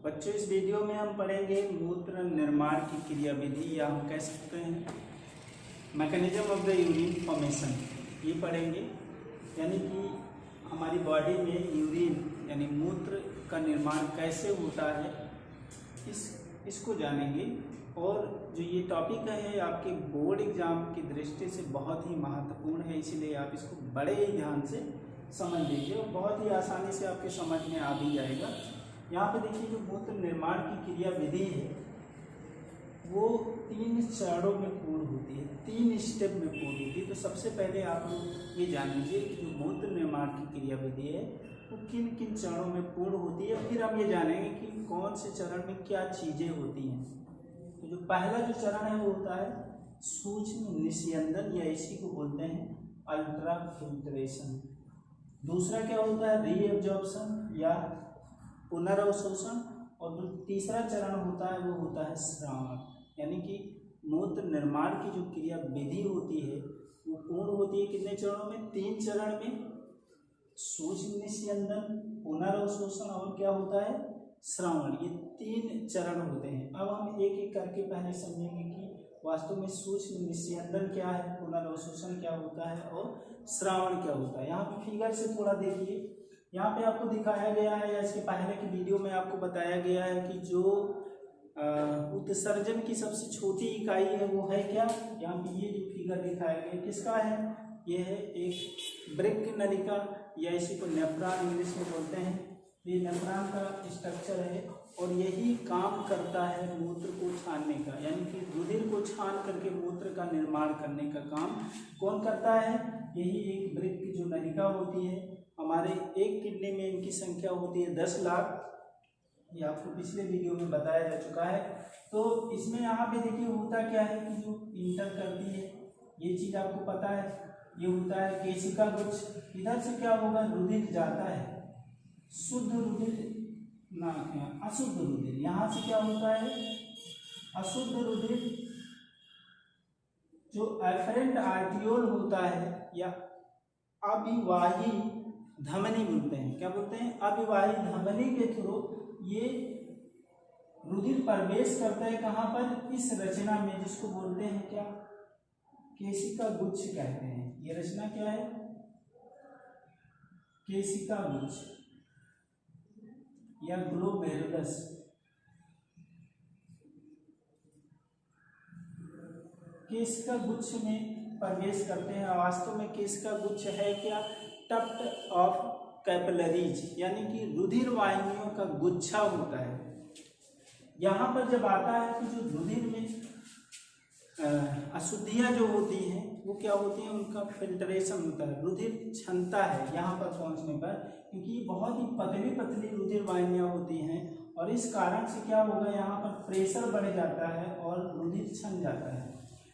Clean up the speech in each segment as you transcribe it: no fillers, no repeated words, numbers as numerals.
बच्चों, इस वीडियो में हम पढ़ेंगे मूत्र निर्माण की क्रियाविधि, या हम कह सकते हैं mechanism of the urine formation. ये पढ़ेंगे, यानी कि हमारी बॉडी में यूरिन यानी मूत्र का निर्माण कैसे होता है, इसको जानेंगे। और जो ये टॉपिक है आपके बोर्ड एग्जाम की दृष्टि से बहुत ही महत्वपूर्ण है, इसलिए आप इसको बड़े ही ध्यान से समझ लीजिए और बहुत ही आसानी से आपके समझ में आ भी जाएगा। यहाँ पे देखिए, जो मूत्र निर्माण की क्रियाविधि है वो 3 चरणों में पूर्ण होती है, 3 स्टेप में पूर्ण होती है। तो सबसे पहले आप लोग ये जान लीजिए कि जो मूत्र निर्माण की क्रियाविधि है वो किन किन चरणों में पूर्ण होती है। फिर हम ये जानेंगे कि कौन से चरण में क्या चीज़ें होती हैं। तो जो पहला जो चरण है वो होता है सूक्ष्म निस्यंदन, या इसी को बोलते हैं अल्ट्रा फिल्ट्रेशन। दूसरा क्या होता है रीएब्जॉर्प्शन या पुनर्अवशोषण। और जो तीसरा चरण होता है वो होता है श्रावण, यानी कि मूत्र निर्माण की जो क्रिया विधि होती है वो पूर्ण होती है कितने चरणों में? 3 चरण में, सूक्ष्म निस्यंदन, पुनर्अवशोषण और क्या होता है श्रावण। ये 3 चरण होते हैं। अब हम एक एक करके पहले समझेंगे कि वास्तव में सूक्ष्म निस्यंदन क्या है, पुनर्अवशोषण क्या होता है और श्रावण क्या होता है। यहाँ पे फिगर से थोड़ा देखिए, यहाँ पे आपको दिखाया गया है या इसके पहले की वीडियो में आपको बताया गया है कि जो उत्सर्जन की सबसे छोटी इकाई है वो है क्या। यहाँ पे ये जो फिगर दिखाया गया किसका है, ये है एक ब्रेक नलिका, या इसी को नेफ्रॉन इंग्लिश में बोलते हैं। ये नेफ्रॉन का स्ट्रक्चर है और यही काम करता है मूत्र को छानने का, यानी कि रुधिर को छान करके मूत्र का निर्माण करने का काम कौन करता है? यही एक ब्रेक की जो नलिका होती है। हमारे एक किडनी में इनकी संख्या होती है 10 लाख, ये आपको पिछले वीडियो में बताया जा चुका है। तो इसमें यहाँ पे देखिए होता क्या है कि जो इंटर करती है, ये चीज़ आपको पता है, ये होता है केशिका गुच्छ। इधर से क्या होगा, रुधिर जाता है, शुद्ध रुधिर ना अशुद्ध रुधिर। यहाँ से क्या होता है अशुद्ध रुधिर, जो एफरेंट आर्टियोल होता है या अभिवाही धमनी बोलते हैं, क्या बोलते हैं अभिवाही धमनी के थ्रू ये रुधिर प्रवेश करता है कहाँ पर, इस रचना में, जिसको बोलते हैं क्या, केशिका गुच्छ कहते हैं। ये रचना क्या है, केशिका गुच्छ या ग्लोमेरुलस। केशिका गुच्छ में प्रवेश करते हैं। वास्तव में केशिका गुच्छ है क्या, टफ्ट ऑफ कैपिलरीज, यानी कि रुधिर वाहिनियों का गुच्छा होता है। यहाँ पर जब आता है तो जो रुधिर में अशुद्धियाँ जो होती हैं वो क्या होती हैं, उनका फिल्ट्रेशन होता है, रुधिर छनता है यहाँ पर पहुँचने पर, क्योंकि बहुत ही पतली पतली रुधिर वाहिनियाँ होती हैं और इस कारण से क्या होगा, यहाँ पर प्रेशर बढ़ जाता है और रुधिर छन जाता है।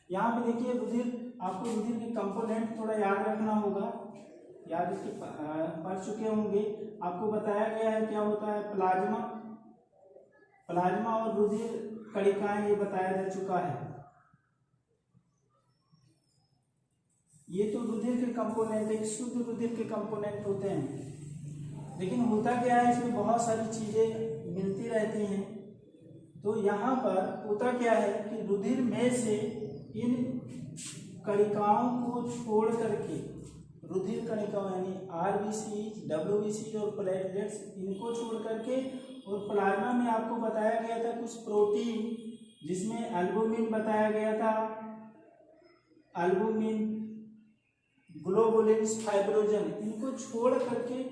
यहाँ पे देखिए रुधिर, आपको रुधिर के कंपोनेंट थोड़ा याद रखना होगा, याद इसके पढ़ चुके होंगे। आपको बताया गया है क्या होता है प्लाज्मा, प्लाज्मा और रुधिर कणिकाएं, ये बताया जा चुका है। ये तो रुधिर के कंपोनेंट है, शुद्ध रुधिर के कंपोनेंट होते हैं। लेकिन होता क्या है, इसमें बहुत सारी चीजें मिलती रहती हैं। तो यहाँ पर होता क्या है कि रुधिर में से इन कणिकाओं को छोड़ करके, रुधिर कणिकाओं यानी आरबीसी, डब्ल्यूबीसी और प्लेटलेट्स, इनको छोड़ करके, और प्लाज्मा में आपको बताया गया था कुछ प्रोटीन, जिसमें एल्बुमिन बताया गया था, एल्बुमिन, ग्लोबुलिन्स, फाइब्रोजन, इनको छोड़ करके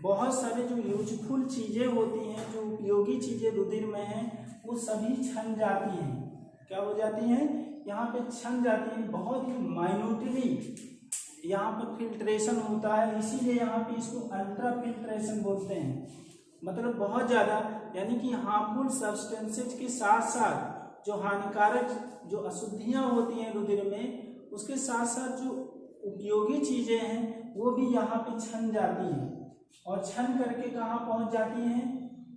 बहुत सारे जो यूजफुल चीज़ें होती हैं, जो उपयोगी चीज़ें रुधिर में हैं, वो सभी छन जाती हैं। क्या हो जाती हैं, यहाँ पे छन जाती हैं। बहुत ही माइन्यूटली यहाँ पर फिल्ट्रेशन होता है, इसीलिए यहाँ पे इसको अल्ट्रा फिल्ट्रेशन बोलते हैं। मतलब बहुत ज़्यादा, यानी कि हार्मफुल सब्सटेंसेज के साथ साथ जो हानिकारक जो अशुद्धियाँ होती हैं रुधिर में, उसके साथ साथ जो उपयोगी चीज़ें हैं वो भी यहाँ पे छन जाती हैं, और छन करके कहाँ पहुँच जाती हैं,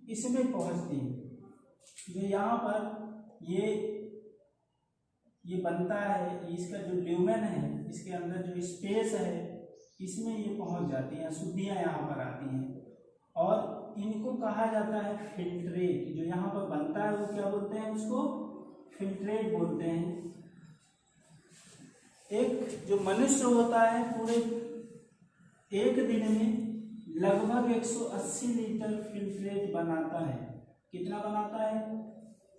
इसमें पहुँचती हैं। जो यहाँ पर ये बनता है, इसका जो ल्यूमेन है, इसके अंदर जो स्पेस है, इसमें ये पहुंच जाती हैं, अशुद्धियाँ यहाँ पर आती हैं। और इनको कहा जाता है फिल्ट्रेट। जो यहाँ पर बनता है वो क्या बोलते हैं, उसको फिल्ट्रेट बोलते हैं। एक जो मनुष्य होता है पूरे एक दिन में लगभग 180 लीटर फिल्ट्रेट बनाता है। कितना बनाता है?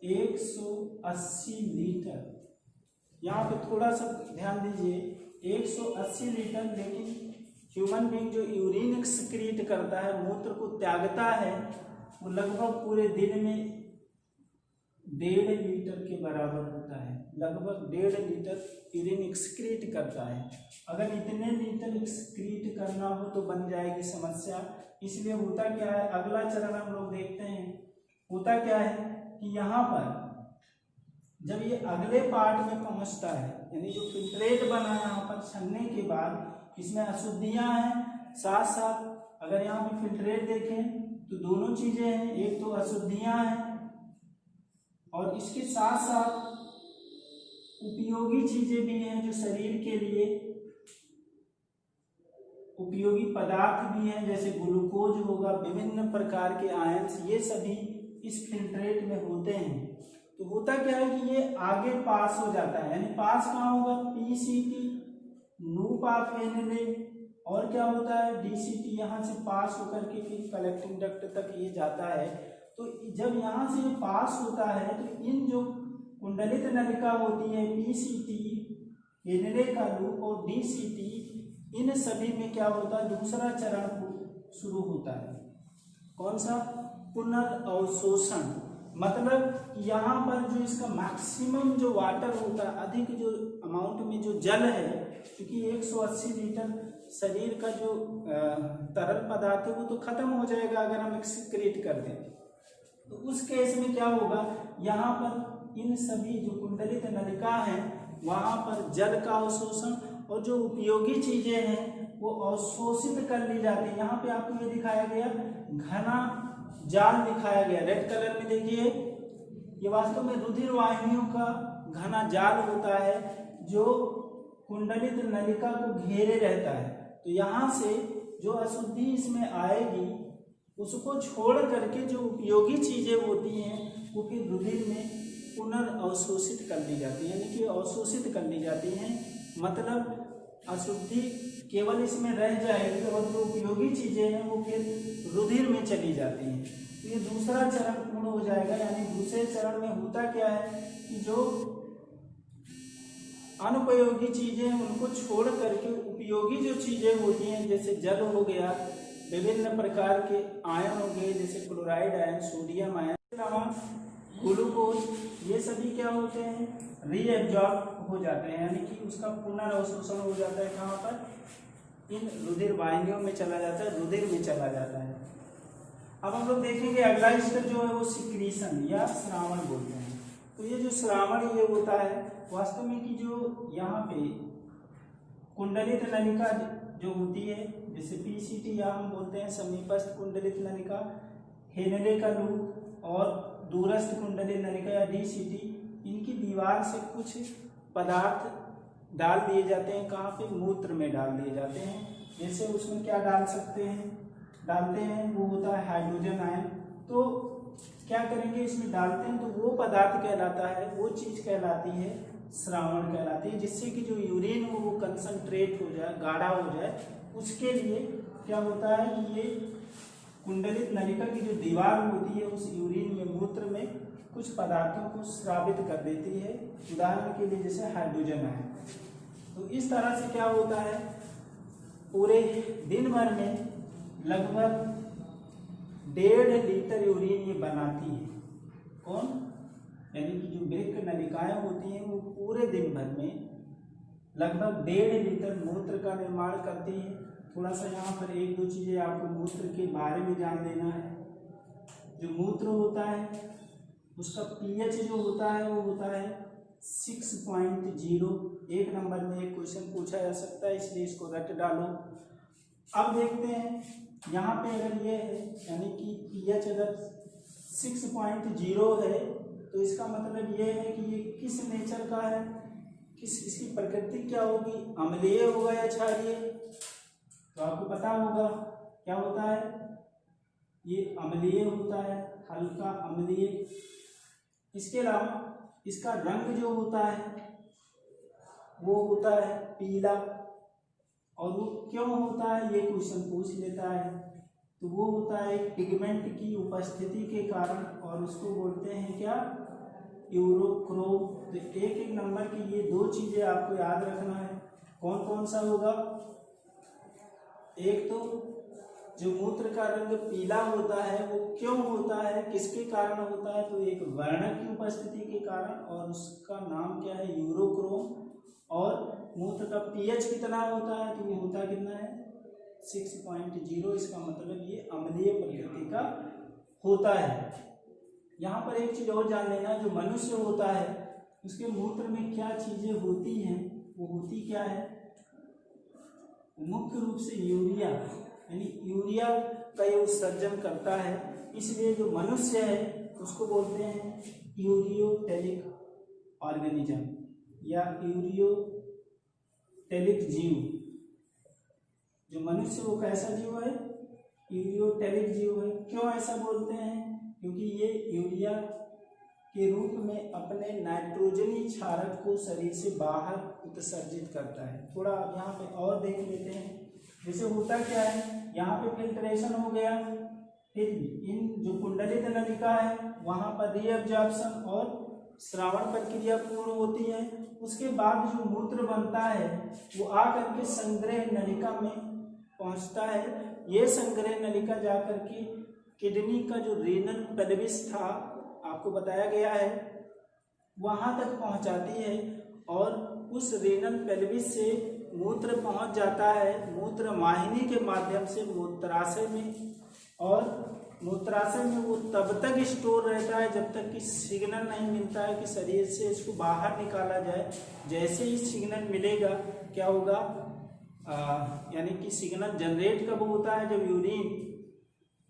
180 लीटर। यहाँ पे थोड़ा सा ध्यान दीजिए, 180 लीटर, लेकिन ह्यूमन बीइंग जो यूरिन एक्सक्रीट करता है, मूत्र को त्यागता है, वो लगभग पूरे दिन में 1.5 लीटर के बराबर होता है। लगभग 1.5 लीटर यूरिन एक्सक्रीट करता है। अगर इतने लीटर एक्सक्रीट करना हो तो बन जाएगी समस्या। इसलिए होता क्या है, अगला चरण हम लोग देखते हैं। होता क्या है कि यहाँ पर जब ये अगले पार्ट में पहुँचता है, यानी जो फिल्ट्रेट बना यहाँ पर छनने के बाद इसमें अशुद्धियाँ हैं, साथ साथ अगर यहाँ पे फिल्ट्रेट देखें तो दोनों चीजें हैं, एक तो अशुद्धियाँ हैं और इसके साथ साथ उपयोगी चीजें भी हैं जो शरीर के लिए उपयोगी पदार्थ भी हैं, जैसे ग्लूकोज होगा, विभिन्न प्रकार के आयंस, ये सभी इस फिल्ट्रेट में होते हैं। तो होता क्या है कि ये आगे पास हो जाता है, यानी पास कहाँ होगा, पीसीटी लूप ऑफ एनएलए, और क्या होता है डीसीटी, यहाँ से पास होकर के फिर कलेक्टिंग डक्ट तक ये जाता है। तो जब यहाँ से ये पास होता है तो इन जो कुंडलित नलिका होती है, पीसीटी, एनएलए का लूप और डीसीटी, इन सभी में क्या होता है, दूसरा चरण शुरू होता है। कौन सा? पुनर्अवशोषण। मतलब यहाँ पर जो इसका मैक्सिमम जो वाटर होता है, अधिक जो अमाउंट में जो जल है, क्योंकि 180 लीटर शरीर का जो तरल पदार्थ है वो तो खत्म हो जाएगा अगर हम एक्सक्रीट कर दें। तो उस केस में क्या होगा, यहाँ पर इन सभी जो कुंडलित नलिका हैं वहाँ पर जल का अवशोषण और जो उपयोगी चीजें हैं वो अवशोषित कर ली जाती है। यहाँ पे आपको ये दिखाया गया घना जाल दिखाया गया, रेड कलर में देखिए, ये वास्तव में रुधिर वाहिनियों का घना जाल होता है जो कुंडलित नलिका को घेरे रहता है। तो यहाँ से जो अशुद्धि इसमें आएगी उसको छोड़ करके जो उपयोगी चीजें होती हैं वो फिर रुधिर में पुनर्अवशोषित कर दी जाती है, यानी कि अवशोषित कर ली जाती हैं। मतलब अशुद्धि केवल इसमें रह जाएगी और जो उपयोगी चीजें हैं वो फिर रुधिर में चली जाती हैं। तो ये दूसरा चरण पूर्ण हो जाएगा। यानी दूसरे चरण में होता क्या है कि जो अनुपयोगी चीजें हैं उनको छोड़ करके उपयोगी जो चीजें होती हैं, जैसे जल हो गया, विभिन्न प्रकार के आयन हो गए, जैसे chloride ion, sodium ion, glucose, ये सभी क्या होते हैं, रीएब्जॉर्ब हो जाते हैं, यानी कि उसका पुनर्अवशोषण हो जाता है। कहाँ पर? इन रुधिर वाहिनियों में चला जाता है, रुधिर में चला जाता है। अब हम लोग देखेंगे अगला स्टेप जो है वो सिक्रीशन या श्रावण बोलते हैं। तो ये जो श्रावण ये होता है वास्तव में कि जो यहाँ पे कुंडलित नलिका जो होती है, जैसे पीसीटी या हम बोलते हैं समीपस्थ कुंडलित नलिका, हेनले का लूप और दूरस्थ कुंडलित नलिका या डीसीटी, इनकी दीवार से कुछ पदार्थ डाल दिए जाते हैं। कहाँ पे? मूत्र में डाल दिए जाते हैं। जैसे उसमें क्या डालते हैं वो होता है हाइड्रोजन आयन। तो क्या करेंगे, इसमें डालते हैं तो वो पदार्थ कहलाता है, वो चीज कहलाती है श्रावण कहलाती है, जिससे कि जो यूरिन हो वो कंसंट्रेट हो जाए, गाढ़ा हो जाए। उसके लिए क्या होता है कि ये कुंडलित नलिका की जो दीवार होती है उस यूरिन में, मूत्र में कुछ पदार्थों को स्रावित कर देती है। उदाहरण के लिए जैसे हाइड्रोजन आयन। तो इस तरह से क्या होता है, पूरे दिन भर में लगभग 1.5 लीटर यूरिन ये बनाती है। कौन? यानी कि जो वृक्क नलिकाएं होती हैं वो पूरे दिन भर में लगभग 1.5 लीटर मूत्र का निर्माण करती है। थोड़ा सा यहाँ पर एक दो चीजें आपको मूत्र के बारे में जान लेना है। जो मूत्र होता है उसका पीएच जो होता है वो होता है 6.0। एक नंबर में एक क्वेश्चन पूछा जा सकता है, इसलिए इसको रट डालो। अब देखते हैं यहाँ पे अगर ये है, यानी कि पीएच अगर 6.0 है तो इसका मतलब ये है कि ये किस नेचर का है, इसकी प्रकृति क्या होगी, अम्लीय होगा या क्षारीय। तो आपको पता होगा क्या होता है, ये अम्लीय होता है, हल्का अम्लीय। इसके अलावा इसका रंग जो होता है वो होता है पीला, और वो क्यों होता है ये क्वेश्चन पूछ लेता है। तो वो होता है पिगमेंट की उपस्थिति के कारण, और उसको बोलते हैं क्या, यूरोक्रोम। तो एक एक नंबर की ये दो चीजें आपको याद रखना है। कौन कौन सा होगा, एक तो जो मूत्र का रंग पीला होता है वो क्यों होता है, किसके कारण होता है, तो एक वर्णक की उपस्थिति के कारण, और उसका नाम क्या है, यूरोक्रोम। और मूत्र का पीएच कितना होता है, तो वो होता कितना है, 6.0। इसका मतलब ये अम्लीय प्रकृति का होता है। यहाँ पर एक चीज और जान लेना, जो मनुष्य होता है उसके मूत्र में क्या चीजें होती हैं, वो होती क्या है, मुख्य रूप से यूरिया, यानी यूरिया का ये उत्सर्जन करता है। इसलिए जो मनुष्य है उसको बोलते हैं यूरियोटेलिक ऑर्गेनिज्म या यूरियोटेलिक जीव। जो मनुष्य वो कैसा जीव है, यूरियोटेलिक जीव है। क्यों ऐसा बोलते हैं, क्योंकि ये यूरिया के रूप में अपने नाइट्रोजनी क्षारक को शरीर से बाहर उत्सर्जित करता है। थोड़ा यहाँ पे और देख लेते हैं। जैसे होता क्या है, यहाँ पे फिल्ट्रेशन हो गया, फिर इन जो कुंडलित नलिका है वहाँ पर रीअब्जॉर्प्शन और श्रावण प्रक्रिया पूर्ण होती है। उसके बाद जो मूत्र बनता है वो आकर के संग्रह नलिका में पहुँचता है। ये संग्रह नलिका जाकर के किडनी का जो रीनल पेल्विस था, आपको बताया गया है, वहाँ तक पहुँचाती है, और उस रीनल पेल्विस से मूत्र पहुँच जाता है मूत्र वाहिनी के माध्यम से मूत्राशय में, और मूत्राशय में वो तब तक स्टोर रहता है जब तक कि सिग्नल नहीं मिलता है कि शरीर से इसको बाहर निकाला जाए। जैसे ही सिग्नल मिलेगा क्या होगा, यानी कि सिग्नल जनरेट कब होता है, जब यूरिन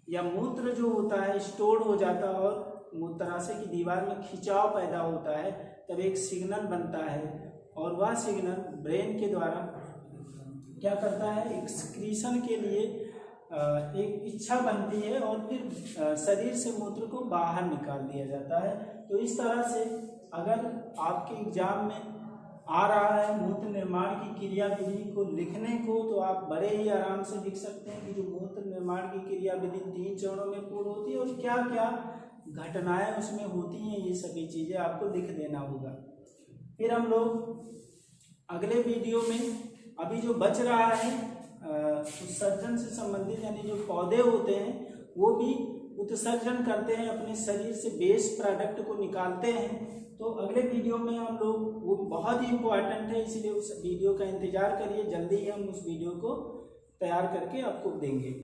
या मूत्र जो होता है स्टोर हो जाता है और मूत्राशय की दीवार में खिंचाव पैदा होता है, तब एक सिग्नल बनता है, और वह सिग्नल ब्रेन के द्वारा क्या करता है, एक्सक्रीशन के लिए एक इच्छा बनती है, और फिर शरीर से मूत्र को बाहर निकाल दिया जाता है। तो इस तरह से अगर आपके एग्जाम में आ रहा है मूत्र निर्माण की क्रिया विधि को लिखने को, तो आप बड़े ही आराम से लिख सकते हैं कि जो मूत्र निर्माण की क्रिया विधि 3 चरणों में पूर्ण होती है, और क्या क्या घटनाएं उसमें होती हैं, ये सभी चीज़ें आपको लिख देना होगा। फिर हम लोग अगले वीडियो में अभी जो बच रहा है उत्सर्जन से संबंधित, यानी जो पौधे होते हैं वो भी उत्सर्जन करते हैं, अपने शरीर से वेस्ट प्रोडक्ट को निकालते हैं। तो अगले वीडियो में हम लोग, वो बहुत ही इम्पोर्टेंट है, इसलिए उस वीडियो का इंतजार करिए, जल्दी ही हम उस वीडियो को तैयार करके आपको देंगे।